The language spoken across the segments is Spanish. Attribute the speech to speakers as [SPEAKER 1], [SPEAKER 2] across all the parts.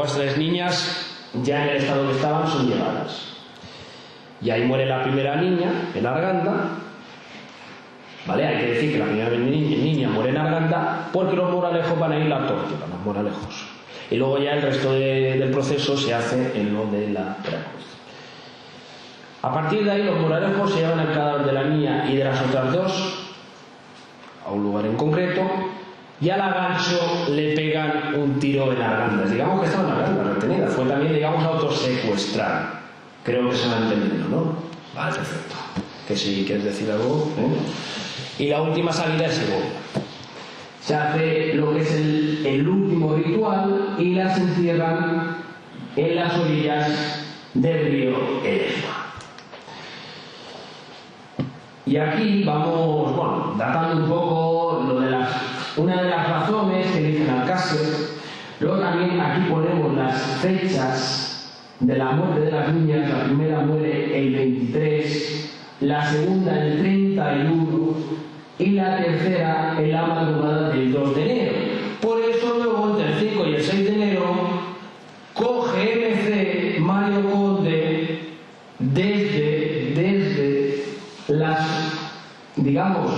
[SPEAKER 1] Las tres niñas, ya en el estado que estaban, son llevadas. Y ahí muere la primera niña en Arganda. ¿Vale? Hay que decir que la primera niña muere en Arganda porque los moralejos van a ir a la tortura, los moralejos. Y luego ya el resto del proceso se hace en lo de la Veracruz. A partir de ahí los moralejos se llevan el cadáver de la niña y de las otras dos a un lugar en concreto y al Agancho le pegan un tiro en Arganda. Digamos que estaba en Arganda retenida, fue también, digamos, autosecuestrar. Creo que se me ha entendido, ¿no? Vale, perfecto. Que si quieres decir algo, ¿eh? Y la última salida es Segovia. Se hace lo que es el último ritual y las encierran en las orillas del río Eresma. Y aquí vamos, bueno, datando un poco lo de una de las razones que dicen Alcácer. Luego también aquí ponemos las fechas de la muerte de las niñas. La primera muere el 23, la segunda el 31 y la tercera en la madrugada del 2 de enero. Por eso luego entre el 5 y el 6 de enero coge MC Mario Conde desde las, digamos,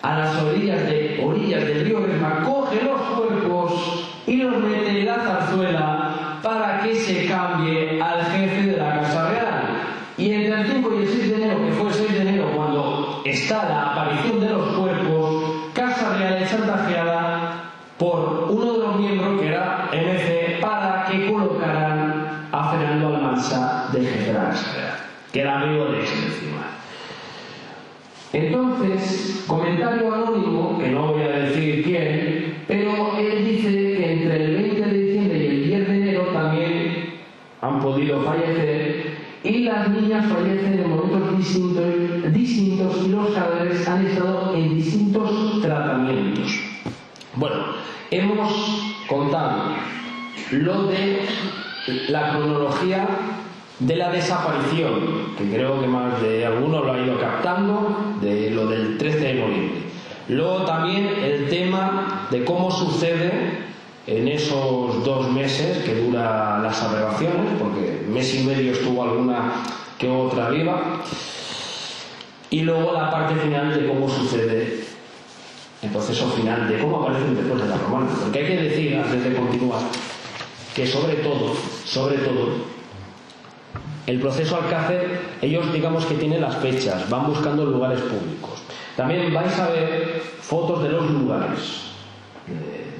[SPEAKER 1] a las orillas del río Eresma, coge los cuerpos y los mete en la zarzuela para que se cambie al jefe de la Casa Real. Y entre el 5 y el 6 de enero, que fue el 6 de enero cuando está la aparición de los cuerpos, Casa Real es chantajeada por uno de los miembros, que era MC, para que colocaran a Fernando Almansa de jefe de la Casa Real, que era amigo de ese encima. Entonces, comentario anónimo, que no voy a decir quién, pero él dice que entre el 20 de diciembre y el 10 de enero también han podido fallecer, y las niñas fallecen en momentos distintos y los cadáveres han estado en distintos tratamientos. Bueno, hemos contado lo de la cronología de la desaparición, que creo que más de alguno lo ha ido captando, de lo del 13 de noviembre. Luego también el tema de cómo sucede en esos 2 meses que dura las aberraciones, porque mes y medio estuvo alguna que otra viva. Y luego la parte final de cómo sucede el proceso final, de cómo aparecen después de la romana. Porque hay que decir, antes de continuar, que sobre todo, el proceso Alcácer, ellos digamos que tienen las fechas, van buscando lugares públicos. También vais a ver fotos de los lugares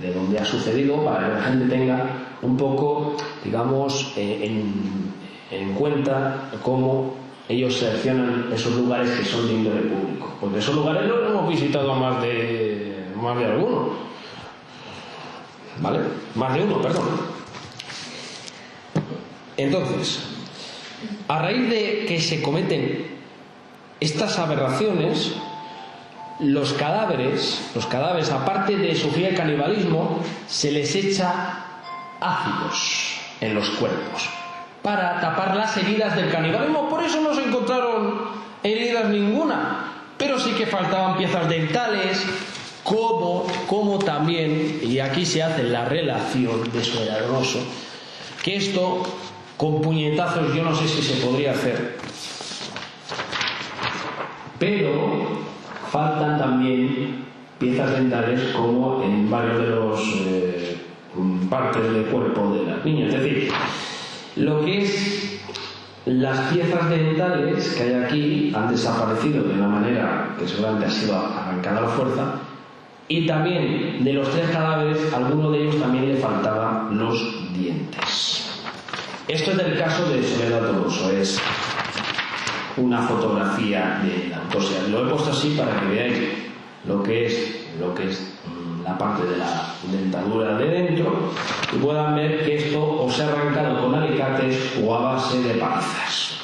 [SPEAKER 1] de donde ha sucedido, para que la gente tenga un poco, digamos, en cuenta cómo ellos seleccionan esos lugares que son de índole público. Porque esos lugares los hemos visitado más de alguno. ¿Vale? Más de uno, perdón. Entonces, a raíz de que se cometen estas aberraciones, los cadáveres, aparte de sufrir el canibalismo, se les echa ácidos en los cuerpos para tapar las heridas del canibalismo. Por eso no se encontraron heridas ninguna, pero sí que faltaban piezas dentales, como también, y aquí se hace la relación de eso era hermoso, que esto con puñetazos yo no sé si se podría hacer, pero faltan también piezas dentales como en varios de los partes del cuerpo de las niñas. Es decir, lo que es las piezas dentales que hay aquí han desaparecido de una manera que seguramente ha sido arrancada a la fuerza, y también de los 3 cadáveres, a alguno de ellos también le faltaban los dientes. Esto es del caso de Soledad Toloso, es una fotografía de la autopsia. Lo he puesto así para que veáis lo que es la parte de la dentadura de dentro y puedan ver que esto os ha arrancado con alicates o a base de panzas.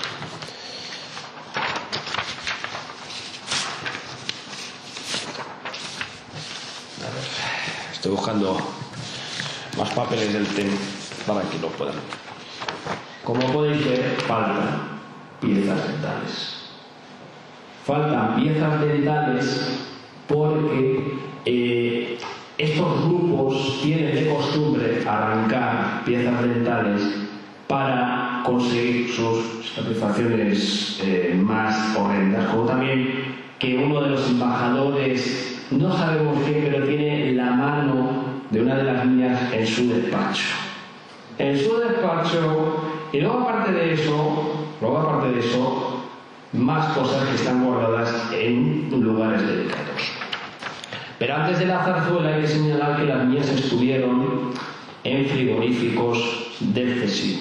[SPEAKER 1] A ver, estoy buscando más papeles del tema para que lo puedan ver. Como podéis ver, faltan piezas dentales. Faltan piezas dentales porque estos grupos tienen de costumbre arrancar piezas dentales para conseguir sus satisfacciones más horrendas, como también que uno de los embajadores, no sabemos quién, pero tiene la mano de una de las niñas en su despacho. Y luego aparte de eso, más cosas que están guardadas en lugares delicados. Pero antes de la zarzuela hay que señalar que las niñas estuvieron en frigoríficos del CSIC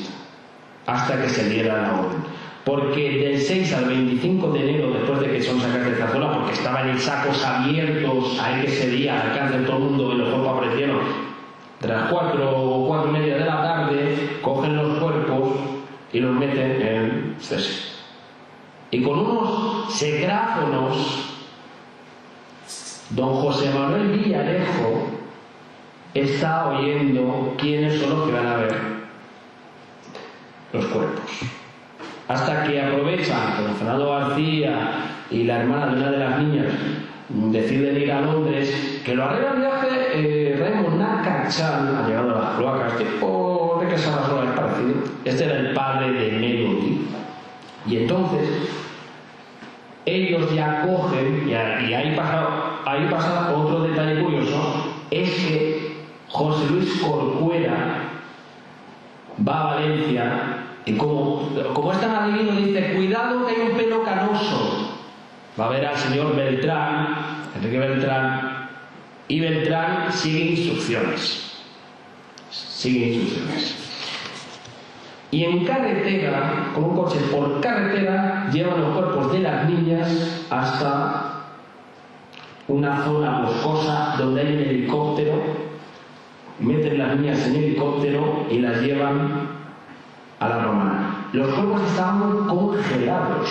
[SPEAKER 1] hasta que se diera la orden. Porque del 6 al 25 de enero, después de que son sacadas de zarzuela, porque estaban en sacos abiertos ahí que ese día, al alcance de todo el mundo, y los cuerpos aparecieron de las 4 o 4 y media de la tarde, cogen los cuerpos y los meten en CSIC. Y con unos secráfonos, don José Manuel Villarejo está oyendo quiénes son los que van a ver los cuerpos. Hasta que aprovechan que don Fernando García y la hermana de una de las niñas deciden ir a Londres, que lo arregla el viaje Raymond Nakachan, ha llegado a las cloacas, tipo de que se sola es parecido. Este era el padre de Melody. Y entonces ellos ya cogen, y ahí pasa otro detalle curioso, es que José Luis Corcuera va a Valencia y como es tan adivino dice, cuidado que hay un pelo canoso. Va a ver al señor Beltrán, Enrique Beltrán, y Beltrán sigue instrucciones. Y en carretera, con un coche por carretera, llevan los cuerpos de las niñas hasta una zona boscosa donde hay un helicóptero, meten las niñas en helicóptero y las llevan a la Romana. Los cuerpos estaban congelados.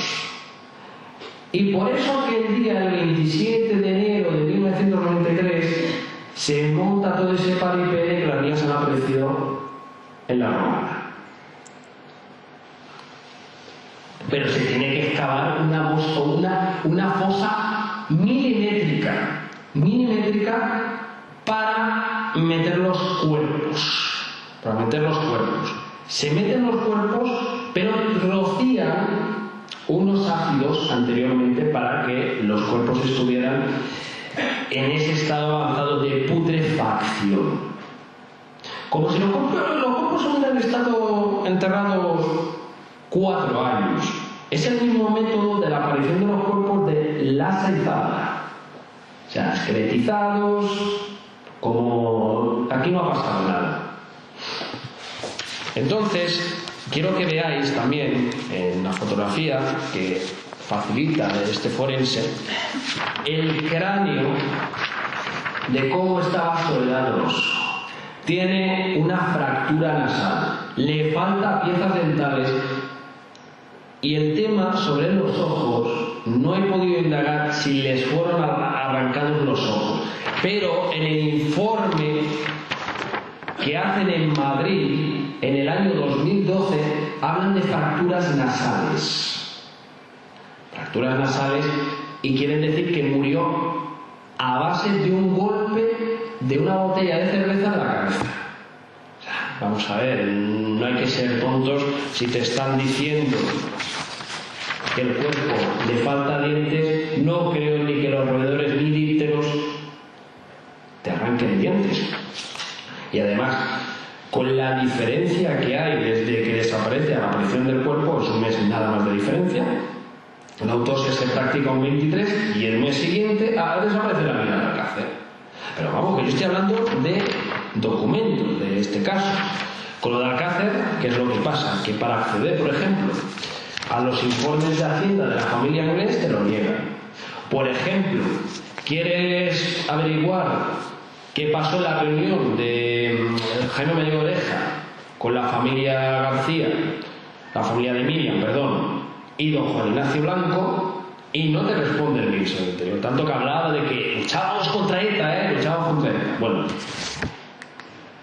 [SPEAKER 1] Y por eso aquel día, el 27 de enero de 1993, se monta todo ese paripé que las niñas han aparecido en la Romana. Pero se tiene que excavar una fosa milimétrica para meter los cuerpos. Se meten los cuerpos, pero rocían unos ácidos anteriormente para que los cuerpos estuvieran en ese estado avanzado de putrefacción. Como si los cuerpos hubieran estado enterrados 4 años. Es el mismo método de la aparición de los cuerpos de Lassa y Zabala. O sea, esqueletizados, como aquí no ha pasado nada. Entonces, quiero que veáis también en la fotografía que facilita este forense el cráneo de cómo estaba Soledad Rosso. Tiene una fractura nasal, le falta piezas dentales y el tema sobre los ojos no he podido indagar si les fueron arrancados los ojos, pero en el informe que hacen en Madrid en el año 2012 hablan de fracturas nasales. Fracturas nasales y quieren decir que murió a base de un golpe de una botella de cerveza en la cabeza. O sea, vamos a ver, no hay que ser tontos si te están diciendo que el cuerpo le falta dientes. No creo ni que los roedores ni dípteros te arranquen dientes. Y además, con la diferencia que hay desde que desaparece a la aparición del cuerpo, es un mes nada más de diferencia. La autopsia se practica un 23 y el mes siguiente desaparece la vida del Alcácer. Pero vamos, que yo estoy hablando de documentos de este caso. Con lo de Alcácer, ¿qué es lo que pasa? Que para acceder, por ejemplo, a los informes de Hacienda de la familia Anglés te lo niegan. Por ejemplo, ¿quieres averiguar qué pasó en la reunión de Jaime Mayor Oreja con la familia García, la familia de Miriam, perdón, y don Juan Ignacio Blanco? Y no te responde el Ministerio del Interior, tanto que hablaba de que luchábamos contra ETA, luchábamos contra ETA. Bueno,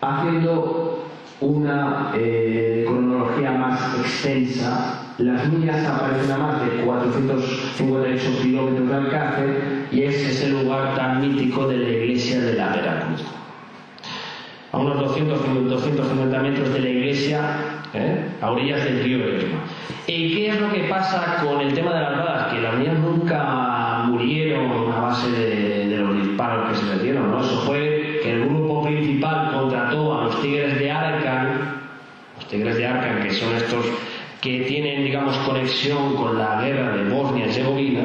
[SPEAKER 1] haciendo una cronología geología más extensa, las minas aparecen a más de 458 kilómetros de alcance y es ese lugar tan mítico de la iglesia de la Veracruz. A unos 250 metros de la iglesia, a orillas del río Esma. ¿Y qué es lo que pasa con el tema de las balas? Que las niñas nunca murieron a base de los disparos que se les dieron, ¿no? Eso fue que el grupo principal contrató a los Tigres de Arkan, que son estos que tienen, digamos, conexión con la guerra de Bosnia y Herzegovina,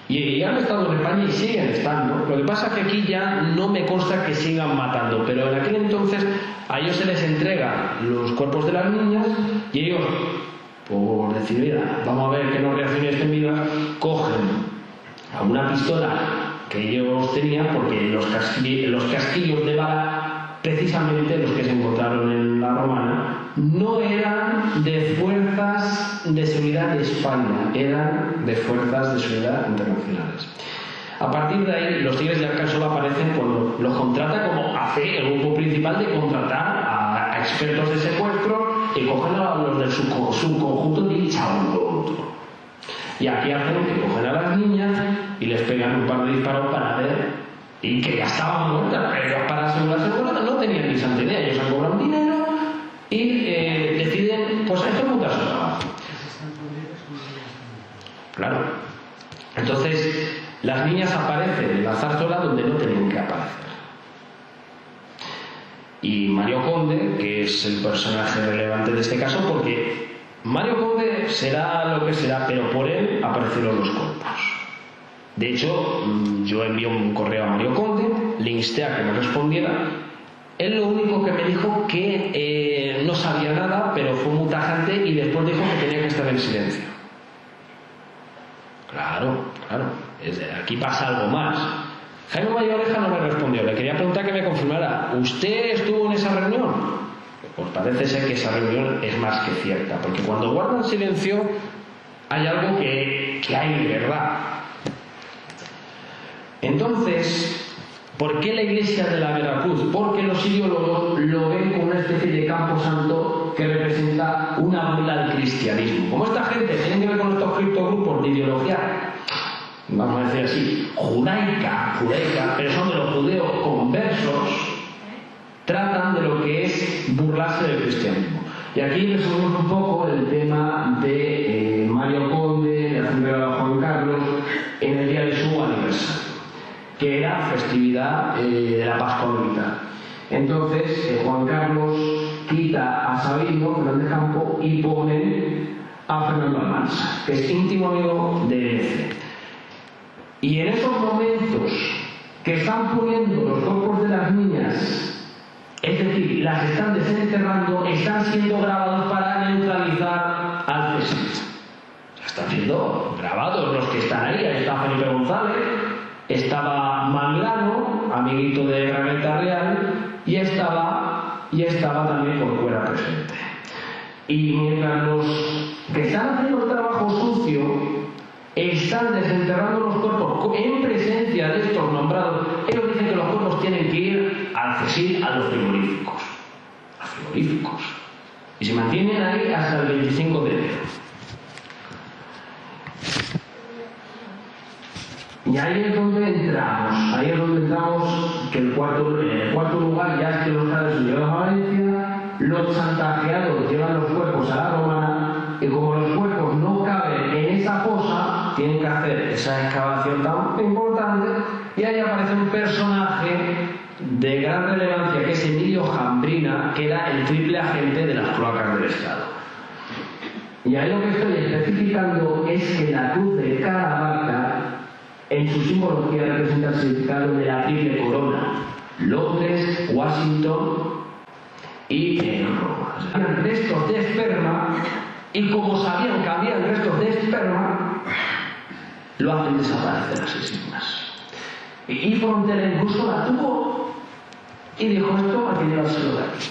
[SPEAKER 1] y han estado en España y siguen estando. Lo que pasa es que aquí ya no me consta que sigan matando, pero en aquel entonces a ellos se les entregan los cuerpos de las niñas y ellos, por decir, mira, vamos a ver que no reaccione estén vivas, cogen a una pistola que ellos tenían, porque los casquillos de bala, precisamente los que se encontraron en la Romana, no eran de fuerzas de seguridad de España, eran de fuerzas de seguridad internacionales. A partir de ahí, los Tigres de Arkan solo aparecen cuando los contrata, como hace el grupo principal de contratar a expertos de secuestro, y cogen a los del subconjunto de Ichaondo. Y aquí hacen que cogen a las niñas y les pegan un par de disparos para ver, y que ya estaban muertas, pero para asegurarse muertas no tenían ni santenía. Ellos han cobrado dinero y deciden, pues ejecutar su trabajo. Claro. Entonces, las niñas aparecen en la zarzuela donde no tenían que aparecer. Y Mario Conde, que es el personaje relevante de este caso, porque Mario Conde será lo que será, pero por él aparecieron los cuerpos. De hecho, yo envié un correo a Mario Conde, le insté a que me respondiera. Él lo único que me dijo que no sabía nada, pero fue muy tajante y después dijo que tenía que estar en silencio. Claro. Aquí pasa algo más. Jaime Mayoreja no me respondió. Le quería preguntar que me confirmara. ¿Usted estuvo en esa reunión? Pues parece ser que esa reunión es más que cierta, porque cuando guardan silencio hay algo que hay de verdad. Entonces, ¿por qué la iglesia de la Veracruz? Porque los ideólogos lo ven como una especie de campo santo que representa una burla al cristianismo. Como esta gente tiene que ver con estos criptogrupos de ideología, vamos a decir así, judaica, pero son de los judeos conversos, tratan de lo que es burlarse del cristianismo. Y aquí resumimos un poco el tema de Mario Conde, de la celebrar a Juan Carlos, en el día de su aniversario, que era festividad de la Pascua Militar. Entonces, Juan Carlos quita a Sabino Fernández Campo y pone a Fernando Almansa, que es íntimo amigo de F. Y en esos momentos que están poniendo los cuerpos de las niñas, es decir, las están desenterrando, están siendo grabados para neutralizar al CSIC. Están siendo grabados los que están ahí. Ahí está Felipe González, estaba Manglano, amiguito de Graneta Real, y estaba también Corcuera presente. Y mientras los que están haciendo el trabajo sucio están desenterrando los cuerpos en presencia de estos nombrados, ellos dicen que los cuerpos tienen que ir al CSIC, a los frigoríficos. Y se mantienen ahí hasta el 25 de enero. Y ahí es donde entramos, que el cuarto lugar ya es que los padres son llevados a Valencia, los chantajeados llevan los cuerpos a la Romana, y como los cuerpos no caben en esa fosa, tienen que hacer esa excavación tan importante, y ahí aparece un personaje de gran relevancia, que es Emilio Jambrina, que era el triple agente de las cloacas del Estado. Y ahí lo que estoy especificando es que la cruz de cada barca, en su simbología, representa el significado de la triple corona: Londres, Washington y Roma. Habían restos de esperma, y como sabían que habían restos de esperma, lo hacen desaparecer las insignias. Y Frontera incluso la tuvo y dijo: esto hay que llevárselo de aquí.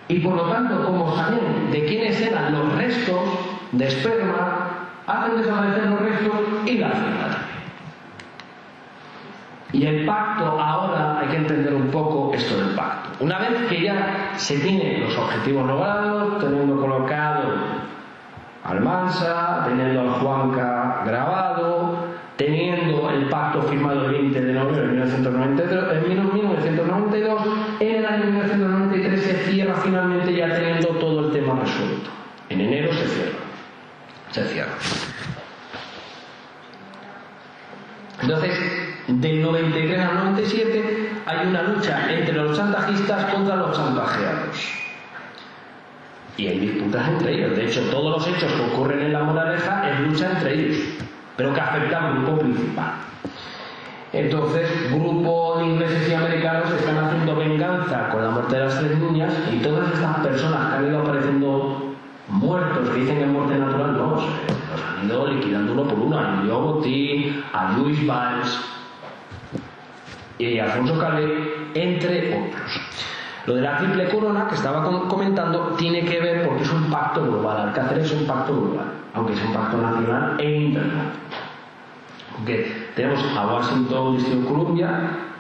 [SPEAKER 1] Y por lo tanto, como sabían de quiénes eran los restos de esperma, hacen desaparecer los restos y la hacen también. Y el pacto, ahora hay que entender un poco esto del pacto. Una vez que ya se tienen los objetivos logrados, teniendo colocado al Mansa, teniendo al Juanca grabado, teniendo el pacto firmado el 20 de noviembre de 1992, en el año 1993 se cierra finalmente, ya teniendo todo el tema resuelto. En enero se cierra. Entonces, del 93 al 97 hay una lucha entre los chantajistas contra los chantajeados. Y hay disputas entre ellos. De hecho, todos los hechos que ocurren en La Moraleja es lucha entre ellos, pero que afecta al grupo principal. Entonces, grupo de ingleses y americanos están haciendo venganza con la muerte de las 3 niñas, y todas estas personas que han ido apareciendo muertos, que dicen que es muerte natural, no, los han ido liquidando uno por uno. A Emilio Botín, a Luis Valls y a Alfonso Calé, entre otros. Lo de la triple corona que estaba comentando tiene que ver porque es un pacto global. Alcácer es un pacto global, aunque es un pacto nacional e internacional. Porque tenemos a Washington, Distrito de Columbia,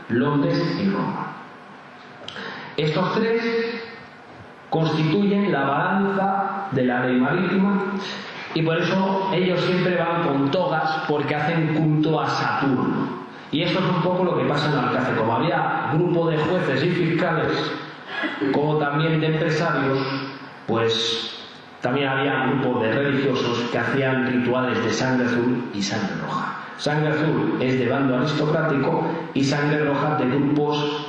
[SPEAKER 1] Londres y Roma. Estos 3 constituyen la balanza de la ley marítima, y por eso ellos siempre van con togas, porque hacen culto a Saturno. Y eso es un poco lo que pasa en Alcácer. Como había grupo de jueces y fiscales, como también de empresarios, pues también había grupos de religiosos que hacían rituales de sangre azul y sangre roja. Sangre azul es de bando aristocrático y sangre roja de grupos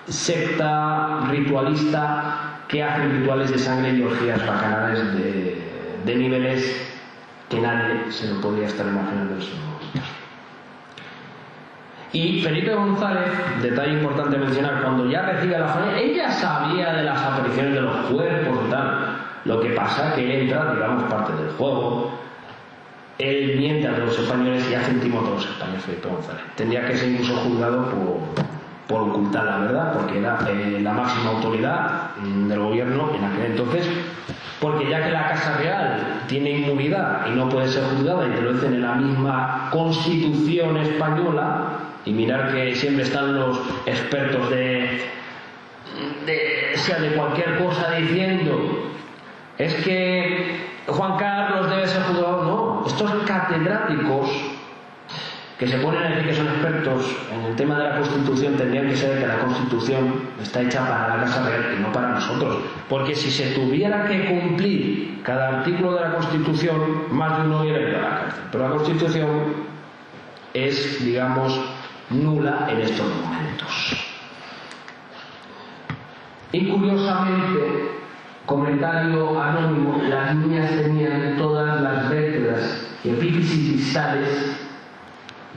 [SPEAKER 1] secta, ritualista, que hacen rituales de sangre y orgías bacanales de niveles que nadie se lo podría estar imaginando en esos momentos. Y Felipe González, detalle importante mencionar, cuando ya recibe a la familia, ella sabía de las apariciones de los cuerpos y tal. Lo que pasa es que él entra, digamos, parte del juego. Él miente a los españoles y hace un timo a todos los españoles, Felipe González. Tendría que ser incluso juzgado por ocultar la verdad, porque era la máxima autoridad del gobierno en aquel entonces, porque ya que la Casa Real tiene inmunidad y no puede ser juzgada, y te lo dicen en la misma Constitución española, y mirar que siempre están los expertos de cualquier cosa diciendo es que Juan Carlos debe ser juzgado. No, estos catedráticos que se ponen a decir que son expertos en el tema de la Constitución tendrían que saber que la Constitución está hecha para la Casa Real y no para nosotros, porque si se tuviera que cumplir cada artículo de la Constitución, más de uno hubiera ido a la cárcel. Pero la Constitución es, digamos, nula en estos momentos. Y curiosamente, comentario anónimo, las niñas tenían todas las vértebras y epífisis distales,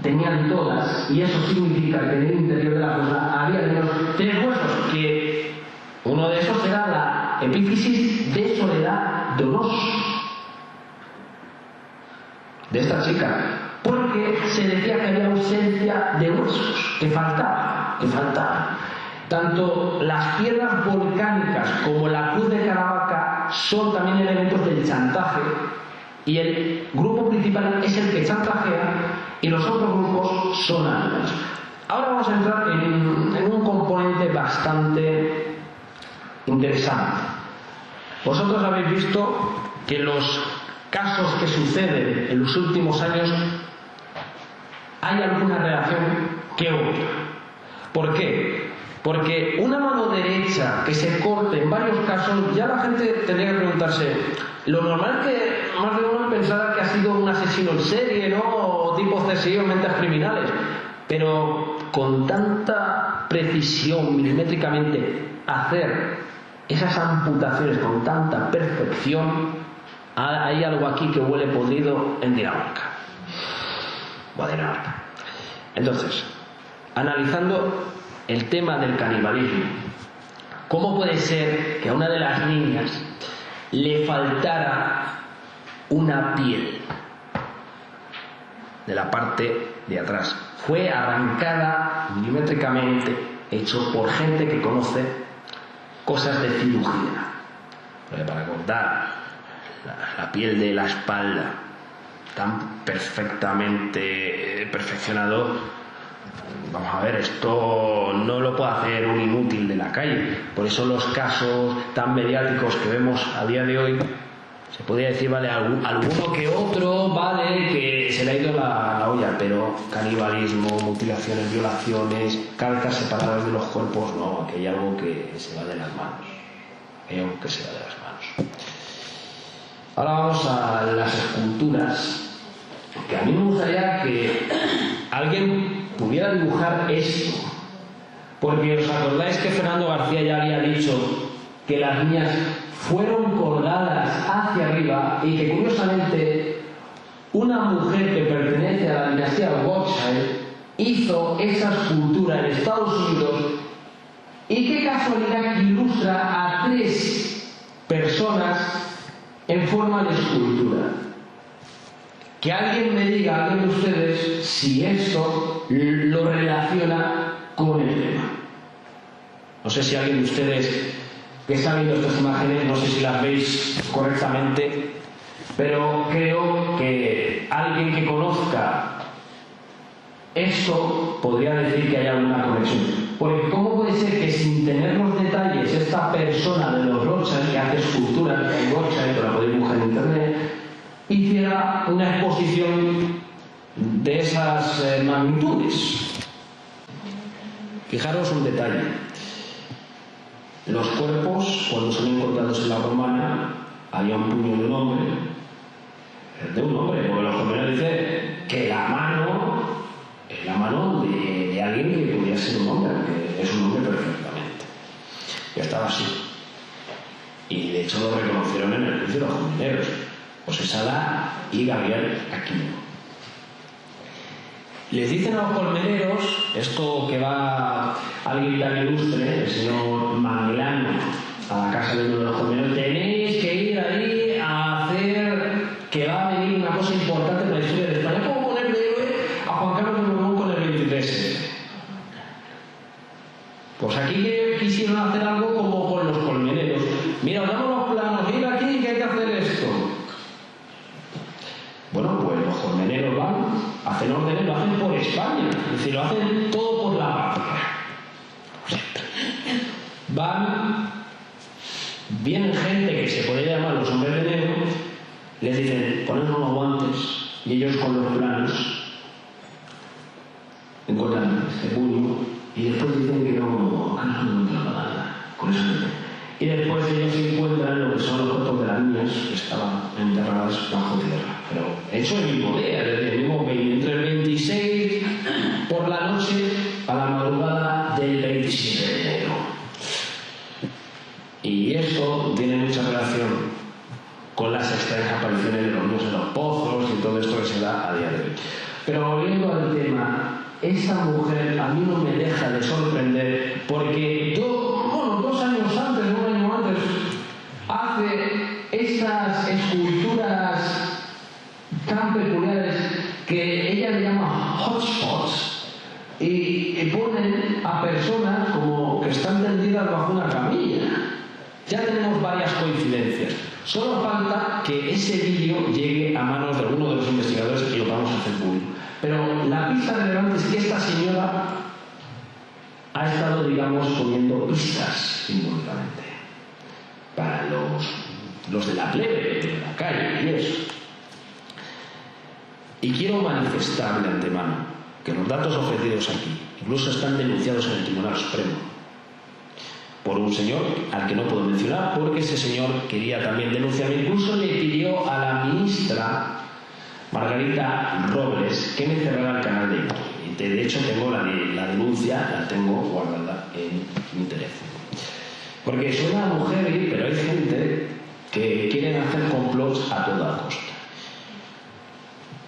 [SPEAKER 1] tenían todas, y eso significa que en el interior de la fosa había al menos 3 huesos, que uno de esos era la epífisis de Soledad Donoso, de esta chica, porque se decía que había ausencia de huesos, que faltaba. Tanto las piedras volcánicas como la cruz de Caravaca son también elementos del chantaje, y el grupo principal es el que chantajea y los otros grupos son almas. Ahora vamos a entrar en un componente bastante interesante. Vosotros habéis visto que los casos que suceden en los últimos años hay alguna relación que otra. ¿Por qué? Porque una mano derecha que se corte en varios casos, ya la gente tendría que preguntarse, lo normal es que más de uno pensara que ha sido un asesino en serie, ¿no? O tipo CSI o mentes criminales. Pero con tanta precisión, milimétricamente, hacer esas amputaciones con tanta perfección, hay algo aquí que huele podrido en Dinamarca. O a Dinamarca. Entonces, analizando el tema del canibalismo, ¿cómo puede ser que a una de las niñas le faltara una piel de la parte de atrás? Fue arrancada milimétricamente, hecho por gente que conoce cosas de cirugía. Para cortar la piel de la espalda tan perfectamente perfeccionado, Vamos a ver, esto no lo puede hacer un inútil de la calle. Por eso los casos tan mediáticos que vemos a día de hoy, se podría decir, vale, alguno que otro, vale, que se le ha ido la olla, pero canibalismo, mutilaciones, violaciones, cabezas separadas de los cuerpos, no, aquí hay algo que se va de las manos. Hay algo que se va de las manos. Ahora vamos a las esculturas, que a mí me gustaría que alguien pudiera dibujar esto, porque os acordáis que Fernando García ya había dicho que las niñas fueron colgadas hacia arriba y que curiosamente una mujer que pertenece a la dinastía Rothschild hizo esa escultura en Estados Unidos, y qué casualidad que ilustra a 3 personas en forma de escultura. Que alguien me diga, alguien de ustedes, si esto lo relaciona con el tema. No sé si alguien de ustedes que está viendo estas imágenes, no sé si las veis correctamente, pero creo que alguien que conozca esto podría decir que hay alguna conexión. Porque ¿cómo puede ser que sin tener los detalles esta persona de los Rothschild, que hace esculturas en Rothschild, que la podéis buscar en internet, hiciera una exposición de esas magnitudes? Fijaros un detalle. Los cuerpos, cuando son encontrados en la romana, había un puño de un hombre, porque los colmeneros dicen que la mano es la mano de alguien que podía ser un hombre, que es un hombre perfectamente. Ya estaba así. Y de hecho lo reconocieron en el juicio de los colmeneros. José Sala y Gabriel Aquino. Les dicen a los colmeneros, esto que va alguien tan ilustre, el señor Maglano, a la casa de uno de los colmeneros, tenéis que ir ahí a hacer, que va a venir una cosa importante en la historia de España. ¿Cómo poner de héroe a Juan Carlos de Borbón con el 23? Pues aquí quisieron hacer algo como con los colmeneros. Mira, os damos los planos, ir aquí que hay que hacer esto. Bueno, pues los colmeneros van, hacen órdenes, lo hacen por España, es decir, lo hacen todo por la patria. Van, vienen gente que se puede llamar los hombres de negro, les dicen, poned unos guantes, y ellos con los planos encuentran este puño, y después dicen que no encuentran nada, con eso no. Y después ellos encuentran lo que son los cuerpos de las niñas que estaban enterradas bajo tierra. Pero hecho el mismo día, desde el mismo 20, entre el 26 por la noche a la madrugada del 27 de enero. Y esto tiene mucha relación con las extrañas apariciones de los niños en los pozos y todo esto que se da a día de hoy. Pero volviendo al tema, esta mujer a mí no me deja de sorprender, porque 2 años antes, un año antes, hace estas esculturas tan peculiares que ella le llama hotspots, y ponen a personas como que están tendidas bajo una camilla. Ya tenemos varias coincidencias. Solo falta que ese vídeo llegue a manos de alguno de los investigadores y lo vamos a hacer público. Pero la pista relevante es que esta señora ha estado, digamos, poniendo pistas simbólicamente para los de la plebe, de la calle y eso. Y quiero manifestar de antemano que los datos ofrecidos aquí incluso están denunciados en el Tribunal Supremo por un señor al que no puedo mencionar porque ese señor quería también denunciar, incluso le pidió a la ministra Margarita Robles que me cerrara el canal de YouTube. Y de hecho tengo la denuncia, la tengo guardada en mi teléfono. Porque suena a mujer, pero hay gente que quieren hacer complots a toda costa.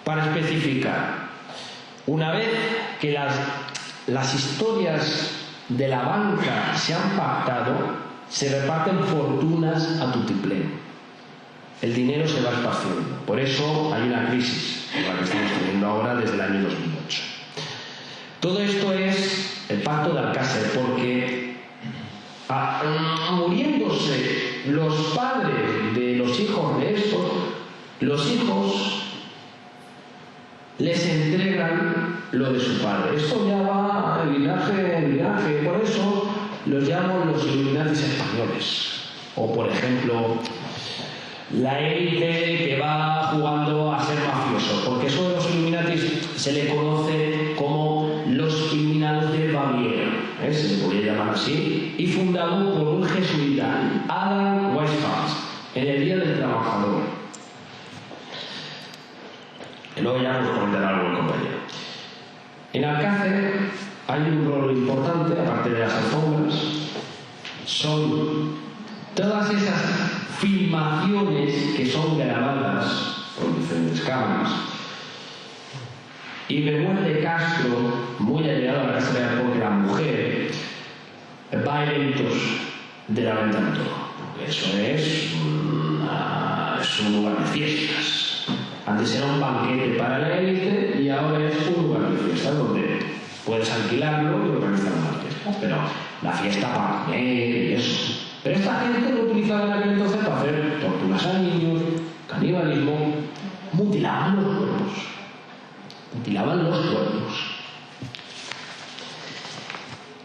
[SPEAKER 1] Para especificar, una vez que las historias de la banca se han pactado, se reparten fortunas a tutiplén. El dinero se va esparciendo. Por eso hay una crisis, la que estamos teniendo ahora desde el año 2008. Todo esto es el pacto de Alcácer, porque muriéndose los padres de los hijos de estos, los hijos les entregan lo de su padre. Esto ya va de linaje en linaje, por eso los llamo los Illuminatis españoles. O por ejemplo, la élite que va jugando a ser mafioso, porque eso de los Illuminatis se le conoce como los Iluminados de Baviera, se le podría llamar así, y fundado por un jesuita, Adam Weishaupt, en el Día del Trabajador. Y luego ya os comentará algo el compañero. En Alcácer hay un rol importante, aparte de las alfombras, son todas esas filmaciones que son grabadas por diferentes cámaras. Y Manuel de Castro, muy allegado a la Casa Real, porque la mujer va a eventos de la venta de todo. Eso es un lugar de fiestas. Antes era un banquete para la élite y ahora es un lugar de fiestas donde puedes alquilarlo y organizar una fiesta. Pero la fiesta para comer y eso. Pero esta gente lo utilizaba en aquel entonces para hacer torturas a niños, canibalismo, mutilaban los cuerpos. Mutilaban los cuerpos.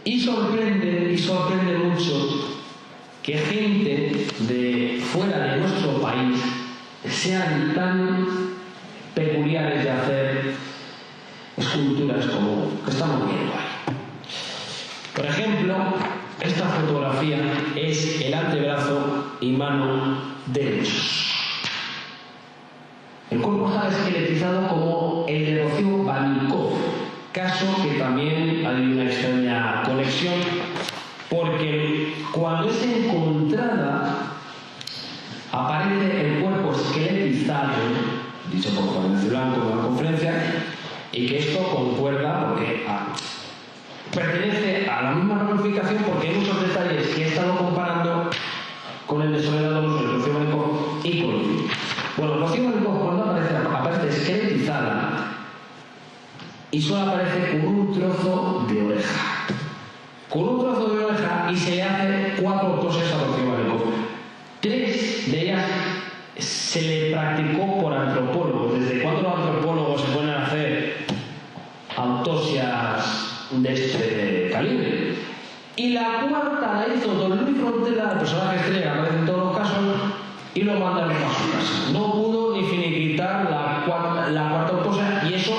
[SPEAKER 1] Y sorprende mucho que gente de fuera de nuestro país sean tan peculiares de hacer esculturas como que estamos viendo ahí. Por ejemplo, esta fotografía es el antebrazo y mano derechos. El cuerpo está esqueletizado como el de Rocío Vanikov, caso que también hay una extraña conexión, porque cuando es encontrada aparece el cuerpo esqueletizado, dicho por Juan Ignacio Blanco en una conferencia, y que esto concuerda porque pertenece a la misma ramificación, porque hay muchos detalles que he estado comparando con el de Soledad Donoso, el Rocío Vanikov y con Rocío. Bueno, Rocío Vanikov cuando aparece esqueletizada y solo aparece con un trozo de oreja. Con un trozo de oreja y se le hace 4 poses a Rocío Vanikov. 3 de ellas se le practicó por antropólogos. ¿Desde cuándo los antropólogos se ponen a hacer autopsias de este calibre? Y la 4ª la hizo don Luis Frontera, el personaje estrella que aparece en todos los casos, y lo mandaron a su casa. No pudo ni finiquitar la 4ª autopsia, y eso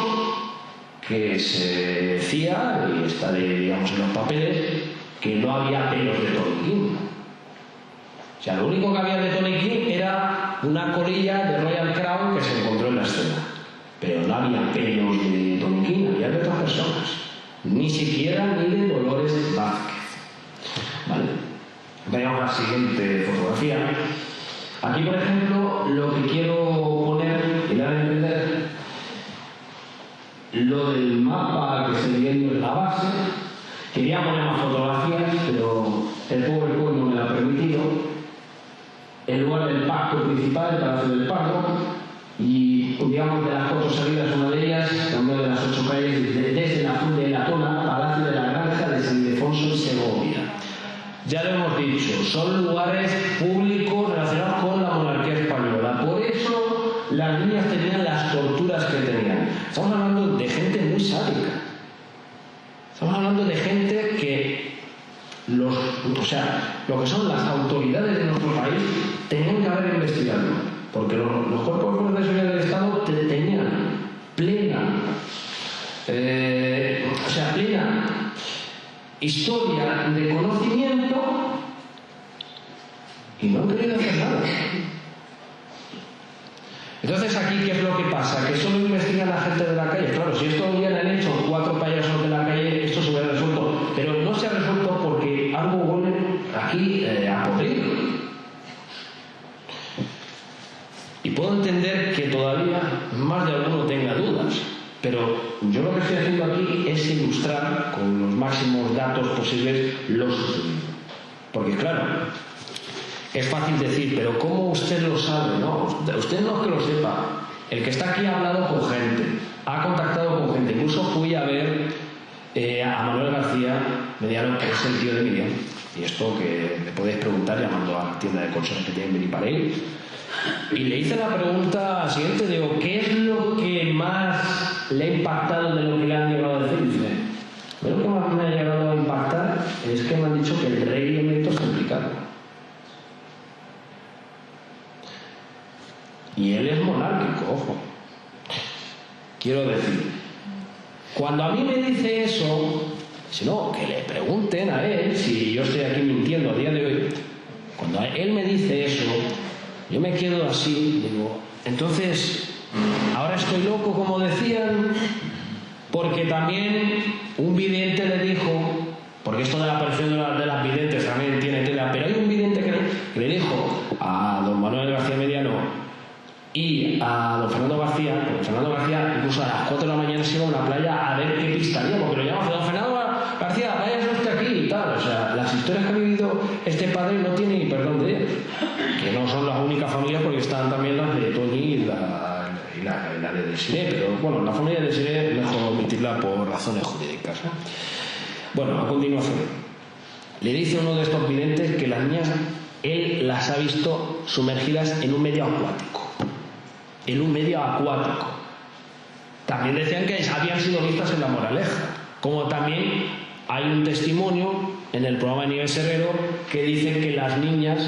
[SPEAKER 1] que se decía, y está digamos en los papeles, que no había pelos de Tony King. O sea, lo único que había de Tony King era una colilla de Royal Crown que se encontró en la escena. Pero no había pelos de Tony King, había de otras personas. Ni siquiera ni de Dolores Vázquez. Vale. Veamos la siguiente fotografía. Aquí, por ejemplo, lo que quiero poner y dar a entender lo del mapa que estoy viendo en la base. Quería poner más fotografías, pero el PowerPoint no me lo ha permitido. El lugar del pacto principal, el Palacio del Pardo, y digamos de las 4 salidas, una de ellas, una de las 8 calles, desde la Azul de la Tona, Palacio de la Granja de San Ildefonso en Segovia. Ya lo hemos dicho, son lugares públicos relacionados con la monarquía española. Por eso las niñas tenían las torturas que tenían. Estamos hablando de gente muy sádica. Estamos hablando de gente que lo que son las autoridades de nuestro país tenían que haber investigado, porque los cuerpos de seguridad del Estado tenían plena historia de conocimiento y no han querido hacer nada. Entonces aquí, ¿qué es lo que pasa? Que solo investigan a la gente de la calle. Claro, si esto lo hubieran hecho 4 payasos de la calle, esto se hubiera resuelto. Pero no se ha resuelto porque algo huele aquí a podrido. Y puedo entender que todavía más de alguno tenga dudas. Pero yo lo que estoy haciendo aquí es ilustrar con los máximos datos posibles lo sucedido. Porque claro, es fácil decir, pero ¿cómo usted lo sabe? No, usted no es que lo sepa. El que está aquí ha hablado con gente, ha contactado con gente. Incluso fui a ver a Manuel García Mediano, que es el tío de Miriam. Y esto que me podéis preguntar llamando a la tienda de colchones que tienen Beniparell.
[SPEAKER 2] Y le hice la pregunta siguiente, digo, ¿qué es lo que más le ha impactado de lo que le han llegado a decir? Y dice, lo que más me ha llegado a impactar es que me han dicho que el rey electo es complicado. Y él es monárquico, ojo. Quiero decir, cuando a mí me dice eso, si no, que le pregunten a él si yo estoy aquí mintiendo a día de hoy. Cuando él me dice eso, yo me quedo así, digo, entonces, ahora estoy loco, como decían, porque también un vidente le dijo, porque esto de la aparición de las videntes también tiene tela, pero hay un vidente que le dijo a don Manuel García Mediano y a don Fernando García, porque Fernando García incluso a las 4 de la mañana se iba a una playa a ver qué pista había, porque lo llamaba don Fernando García, váyase usted aquí y tal. O sea, las historias que ha vivido este padre no tienen ni perdón de Dios, que no son las únicas familias, porque están también las de Toñi y la de Desiré, pero bueno, la familia de Desiré es mejor omitirla por razones jurídicas, ¿eh? Bueno, a continuación, le dice uno de estos videntes que las niñas él las ha visto sumergidas en un medio acuático. En un medio acuático. También decían que habían sido vistas en La Moraleja, como también hay un testimonio en el programa de Nieves Herrero que dice que las niñas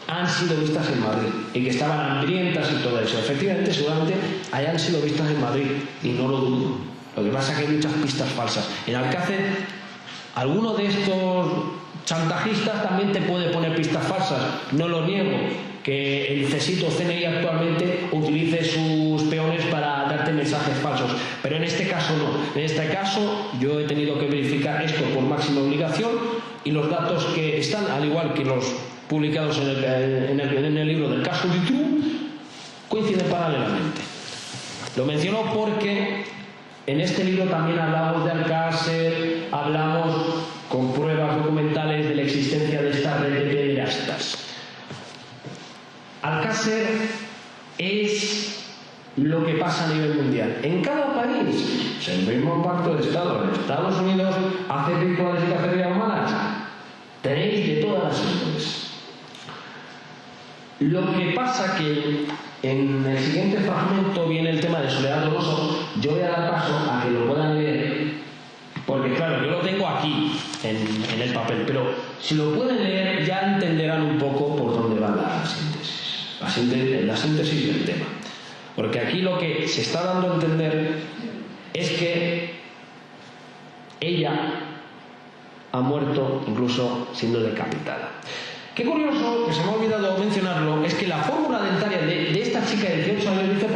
[SPEAKER 2] han sido vistas en Madrid y que estaban hambrientas y todo eso. Efectivamente, seguramente hayan sido vistas en Madrid y no lo dudo. Lo que pasa es que hay muchas pistas falsas. En Alcácer, alguno de estos chantajistas también te puede poner pistas falsas, no lo niego, que el CSIT CNI actualmente utilice sus peones para darte mensajes falsos, pero en este caso no. En este caso yo he tenido que verificar esto por máxima obligación y los datos que están, al igual que los publicados en el libro del caso Dutroux, coinciden paralelamente. Lo menciono porque en este libro también hablamos de Alcácer, hablamos con pruebas documentales de la existencia de esta red de pederastas. Alcácer es lo que pasa a nivel mundial. En cada país, es el mismo pacto de Estado. En Estados Unidos hace rituales y cacerías humanas. Tenéis de todas las índoles. Lo que pasa que en el siguiente fragmento viene el tema de Soledad Donoso. Yo voy a dar paso a que lo puedan leer, porque claro, yo lo tengo aquí en el papel, pero si lo pueden leer ya entenderán un poco por dónde va la síntesis del tema. Porque aquí lo que se está dando a entender es que ella ha muerto incluso siendo decapitada. Qué curioso, que se me ha olvidado mencionarlo, es que la fórmula dentaria de esta chica de 18 años dice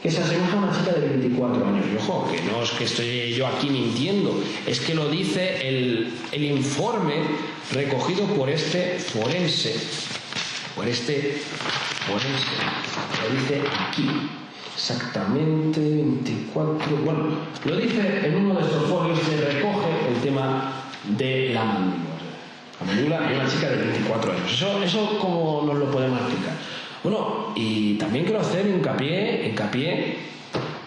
[SPEAKER 2] que se asemeja a una chica de 24 años. Y ojo, que no es que estoy yo aquí mintiendo, es que lo dice el informe recogido por este forense. Lo dice aquí. Exactamente 24. Bueno, lo dice en uno de estos folios, se recoge el tema de la mandíbula. La mandíbula de una chica de 24 años. Eso ¿cómo nos lo podemos explicar? Bueno, y también quiero hacer hincapié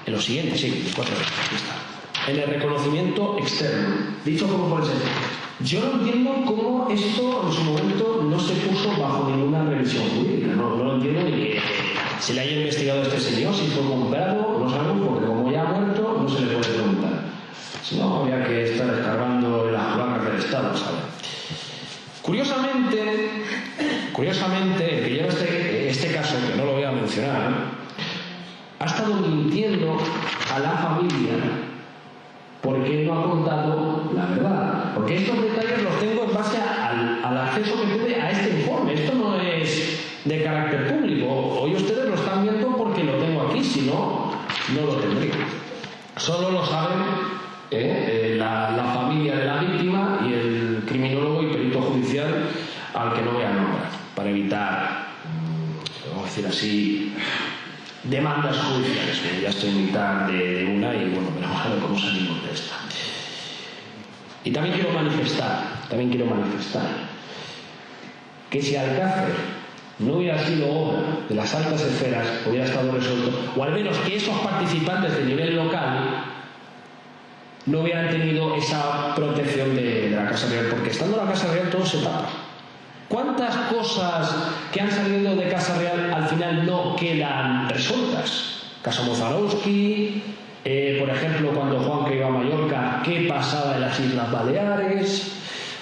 [SPEAKER 2] en lo siguiente, sí, 24 años, aquí está. En el reconocimiento externo, dicho como por ejemplo. Yo no entiendo cómo esto en su momento no se puso bajo ninguna revisión jurídica. No lo entiendo ni que se le haya investigado a este señor, si fue comprado, no sabemos, porque como ya ha muerto, no se le puede preguntar. Si no, habría que estar escarbando en las placas del Estado, ¿sabes? Curiosamente, el que lleva este caso, que no lo voy a mencionar, ha estado mintiendo a la familia porque no ha contado la verdad. Porque estos detalles los tengo en base al acceso que tuve a este informe. Esto no es de carácter público. Hoy ustedes lo están viendo porque lo tengo aquí, si no, no lo tendría. Solo lo saben la familia de la víctima y el criminólogo y perito judicial al que no voy a nombrar, para evitar, vamos a decir así, demandas judiciales, que ya estoy en mitad de una y bueno, veremos a ver cómo salimos de esta. Y también quiero manifestar que si Alcácer no hubiera sido obra de las altas esferas, hubiera estado resuelto, o al menos que esos participantes de nivel local no hubieran tenido esa protección de la Casa Real, porque estando en la Casa Real todo se tapa. ¿Cuántas cosas que han salido de Casa Real al final no quedan resueltas? Caso Mozarowski, por ejemplo, cuando Juanca iba a Mallorca, ¿qué pasaba en las Islas Baleares?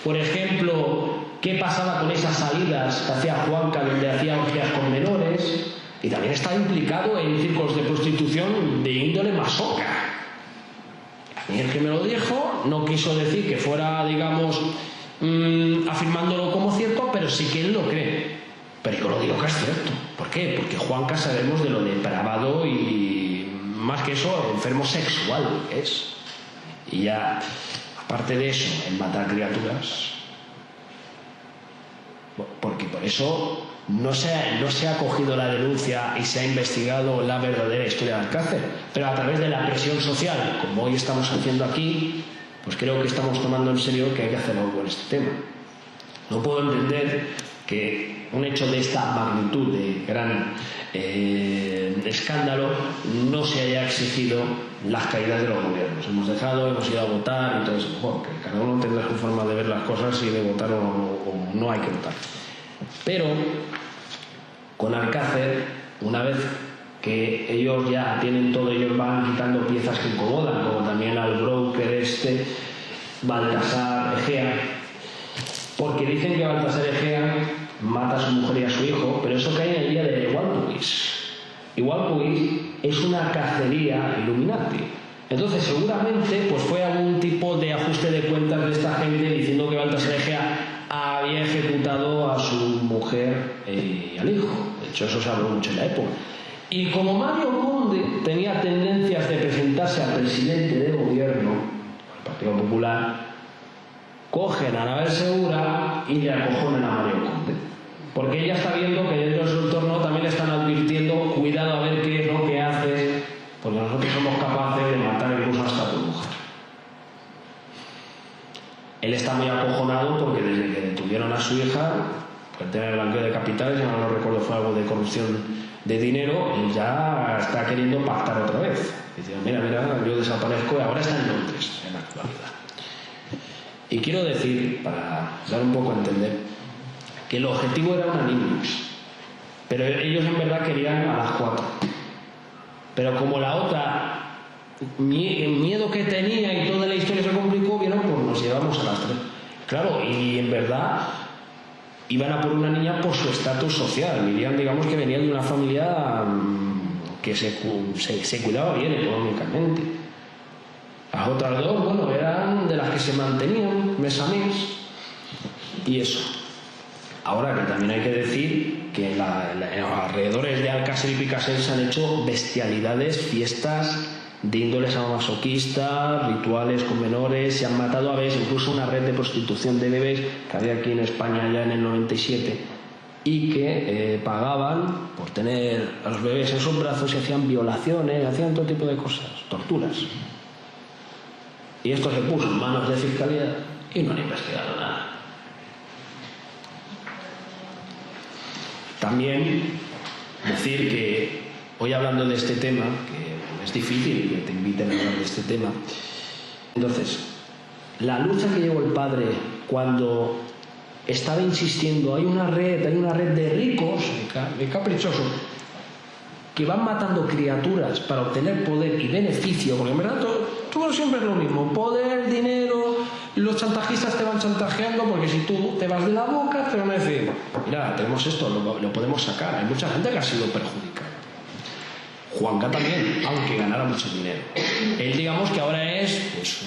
[SPEAKER 2] Por ejemplo, ¿qué pasaba con esas salidas que hacía Juanca donde hacía orgías con menores? Y también está implicado en círculos de prostitución de índole masónica. A mí el que me lo dijo no quiso decir que fuera, digamos, afirmándolo como cierto, pero sí que él lo cree. Pero yo lo digo que es cierto. ¿Por qué? Porque Juanca sabemos de lo depravado y, más que eso, enfermo sexual que es. Y ya, aparte de eso, el matar criaturas. Porque por eso no se ha cogido la denuncia y se ha investigado la verdadera historia del Alcácer, pero a través de la presión social, como hoy estamos haciendo aquí, pues creo que estamos tomando en serio que hay que hacer algo en este tema. No puedo entender que un hecho de esta magnitud, de gran escándalo, no se haya exigido las caídas de los gobiernos. Hemos ido a votar y todo eso. Bueno, que cada uno tendrá su forma de ver las cosas y de votar o no hay que votar. Pero con Alcácer, una vez que ellos ya tienen todo, ellos van quitando piezas que incomodan, como también al broker Baltasar Egea, porque dicen que Baltasar Egea mata a su mujer y a su hijo, pero eso cae en el día de Walpurgis. Y Walpurgis es una cacería Illuminati. Entonces seguramente pues fue algún tipo de ajuste de cuentas de esta gente diciendo que Baltasar Egea había ejecutado a su mujer y al hijo. De hecho eso se habló mucho en la época. Y como Mario Conde tenía tendencias de presentarse a presidente del gobierno, el Partido Popular, cogen a Anabel Segura y le acojonan a Mario Conde. Porque ella está viendo que dentro de su entorno también le están advirtiendo, cuidado a ver qué es lo que haces, porque nosotros somos capaces de matar incluso hasta tu mujer. Él está muy acojonado porque desde que detuvieron a su hija, por tener el blanqueo de capitales, ya no recuerdo, fue algo de corrupción de dinero, él ya está queriendo pactar otra vez. Dice, mira, yo desaparezco y ahora está en Londres, en la actualidad. Y quiero decir, para dar un poco a entender, que el objetivo era una Nimbus, pero ellos en verdad querían a las 4. Pero como la otra, el miedo que tenía y toda la historia se complicó, vieron, pues nos llevamos a las 3. Claro, y en verdad iban a por una niña por su estatus social. Vivían, digamos que venían de una familia que se cuidaba bien económicamente. Las otras dos, bueno, eran de las que se mantenían mes a mes y eso. Ahora que también hay que decir que en los alrededores de Alcácer y Picassent se han hecho bestialidades, fiestas de índole sadomasoquista, rituales con menores, se han matado a bebés, incluso una red de prostitución de bebés que había aquí en España ya en el 97 y que pagaban por tener a los bebés en sus brazos y hacían violaciones, hacían todo tipo de cosas, torturas. Y esto se puso en manos de Fiscalía y no han investigado nada. También decir que hoy hablando de este tema, que es difícil que te inviten a hablar de este tema, entonces, la lucha que llevó el padre cuando estaba insistiendo, hay una red de ricos, de caprichosos, que van matando criaturas para obtener poder y beneficio, porque en verdad todo siempre es lo mismo, poder, dinero, los chantajistas te van chantajeando porque si tú te vas de la boca te van a decir, mira, tenemos esto, lo podemos sacar, hay mucha gente que ha sido perjudicada. Juanca también, aunque ganara mucho dinero. Él digamos que ahora es pues,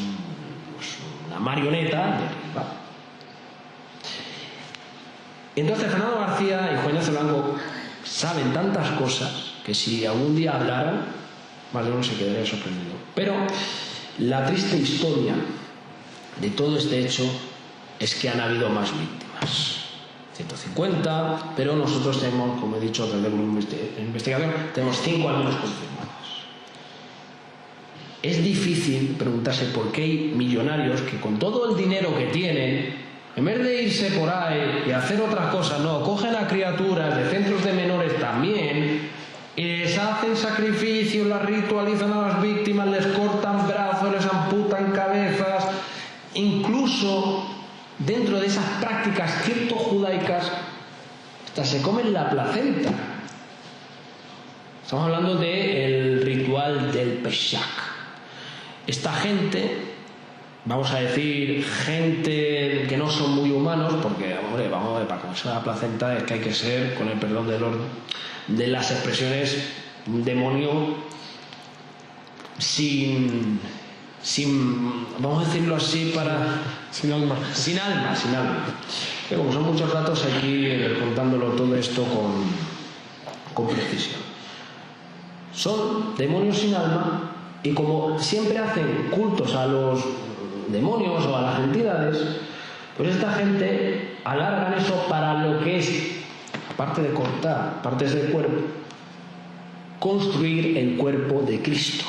[SPEAKER 2] una marioneta de arriba. Entonces Fernando García y Juan Ignacio Blanco saben tantas cosas que si algún día hablaran, más de uno se quedaría sorprendido. Pero la triste historia de todo este hecho es que han habido más víctimas. 150, pero nosotros tenemos, como he dicho, a través de una investigación, tenemos 5 al menos confirmadas. Es difícil preguntarse por qué hay millonarios que con todo el dinero que tienen, en vez de irse por ahí y hacer otras cosas, no, cogen a criaturas de centros de menores también, les hacen sacrificios, las ritualizan a las víctimas, les cortan brazos, les amputan cabezas, incluso dentro de esas prácticas criptojudaicas se comen la placenta. Estamos hablando del ritual del Pesach. Esta gente, vamos a decir, gente que no son muy humanos, porque, hombre, vamos a ver, para comerse la placenta es que hay que ser, con el perdón de las expresiones, un demonio sin, vamos a decirlo así,
[SPEAKER 3] sin alma.
[SPEAKER 2] Sin alma. Pero como son muchos datos, hay que ir contándolo todo esto con precisión. Son demonios sin alma, y como siempre hacen cultos a los demonios o a las entidades, pues esta gente alargan eso para lo que es, aparte de cortar partes del cuerpo, construir el cuerpo de Cristo.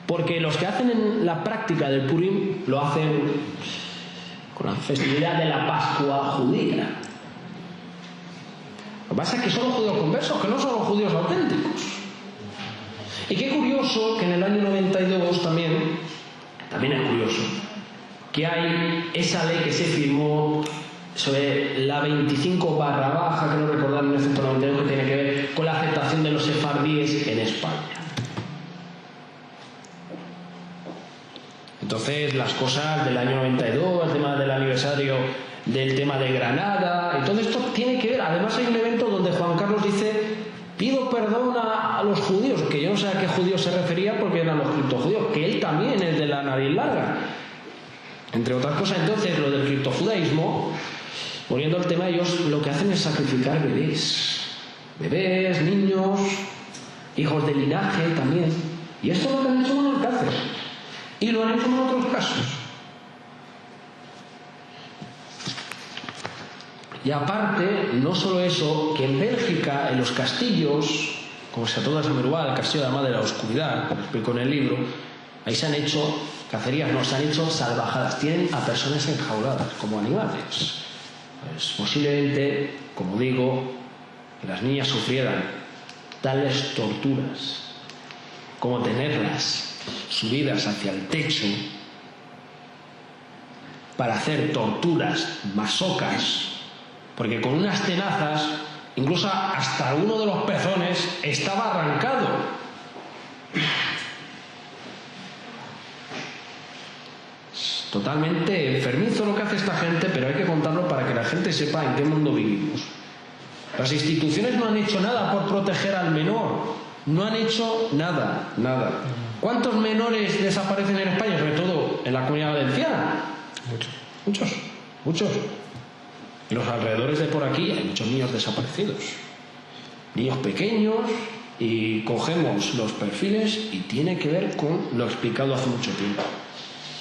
[SPEAKER 2] Porque los que hacen en la práctica del Purim lo hacen con la festividad de la Pascua judía. Lo que pasa es que son los judíos conversos, que no son los judíos auténticos. Y qué curioso que en el año 92 también es curioso, que hay esa ley que se firmó sobre la 25 barra baja, que no recordar, 1992, que tiene que ver con la aceptación de los sefardíes en España. Entonces, las cosas del año 92, el tema del aniversario del tema de Granada, y todo esto tiene que ver. Además, hay un evento donde Juan Carlos dice: pido perdón a los judíos, que yo no sé a qué judíos se refería, porque eran los criptojudíos, que él también es de la nariz larga, entre otras cosas. Entonces, lo del criptojudaísmo, volviendo al tema, ellos lo que hacen es sacrificar bebés, niños, hijos de linaje también, y esto es lo que han hecho en Alcácer, y lo han hecho en otros casos. Y aparte, no solo eso, que en Bélgica, en los castillos, como Château de Saint-Mérois, el castillo de la Madre de la Oscuridad, como explico en el libro, ahí se han hecho cacerías, no, se han hecho salvajadas, tienen a personas enjauladas como animales. Pues posiblemente, como digo, que las niñas sufrieran tales torturas como tenerlas subidas hacia el techo para hacer torturas masocas, porque con unas tenazas incluso hasta uno de los pezones estaba arrancado. Es totalmente enfermizo lo que hace esta gente, pero hay que contarlo para que la gente sepa en qué mundo vivimos. Las instituciones no han hecho nada por proteger al menor, no han hecho nada. ¿Cuántos menores desaparecen en España, sobre todo en la Comunidad Valenciana? Muchos. En los alrededores de por aquí hay muchos niños desaparecidos, niños pequeños, y cogemos los perfiles y tiene que ver con lo explicado hace mucho tiempo.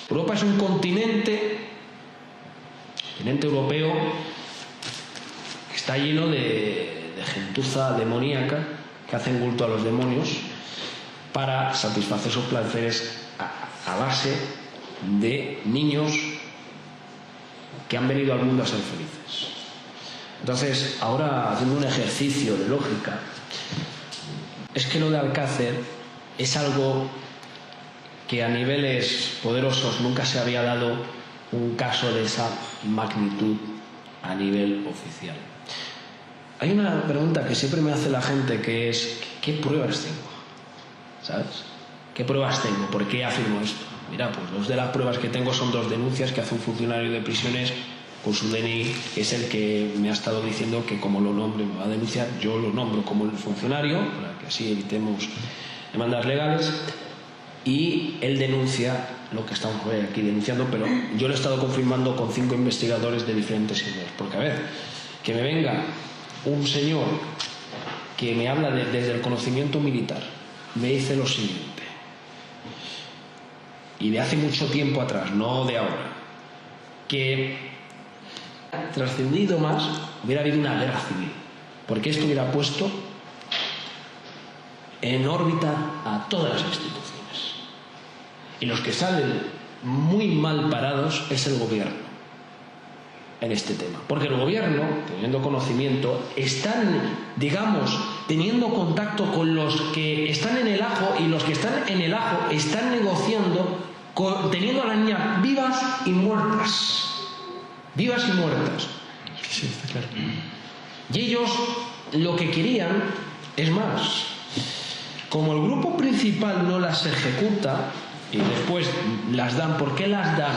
[SPEAKER 2] Europa es un continente europeo, que está lleno de gentuza demoníaca que hacen culto a los demonios para satisfacer sus placeres a base de niños que han venido al mundo a ser felices. Entonces, ahora, haciendo un ejercicio de lógica, es que lo de Alcácer es algo que a niveles poderosos nunca se había dado un caso de esa magnitud a nivel oficial. Hay una pregunta que siempre me hace la gente, que es: ¿qué pruebas tengo? ¿Sabes? ¿Qué pruebas tengo? ¿Por qué afirmo esto? Mira, pues dos de las pruebas que tengo son dos denuncias que hace un funcionario de prisiones con su DNI, que es el que me ha estado diciendo que como lo nombre me va a denunciar, yo lo nombro como el funcionario, para que así evitemos demandas legales, y él denuncia lo que estamos aquí denunciando, pero yo lo he estado confirmando con 5 investigadores de diferentes niveles. Porque, a ver, que me venga un señor que me habla desde el conocimiento militar, me dice lo siguiente, y de hace mucho tiempo atrás, no de ahora, que trascendido más hubiera habido una guerra civil, porque esto hubiera puesto en órbita a todas las instituciones, y los que salen muy mal parados es el gobierno en este tema, porque el gobierno, teniendo conocimiento, están, digamos, teniendo contacto con los que están en el ajo, y los que están en el ajo están negociando, teniendo a las niñas vivas y muertas. Sí, está claro. Y ellos lo que querían, es más, como el grupo principal no las ejecuta y después las dan, ¿por qué las dan?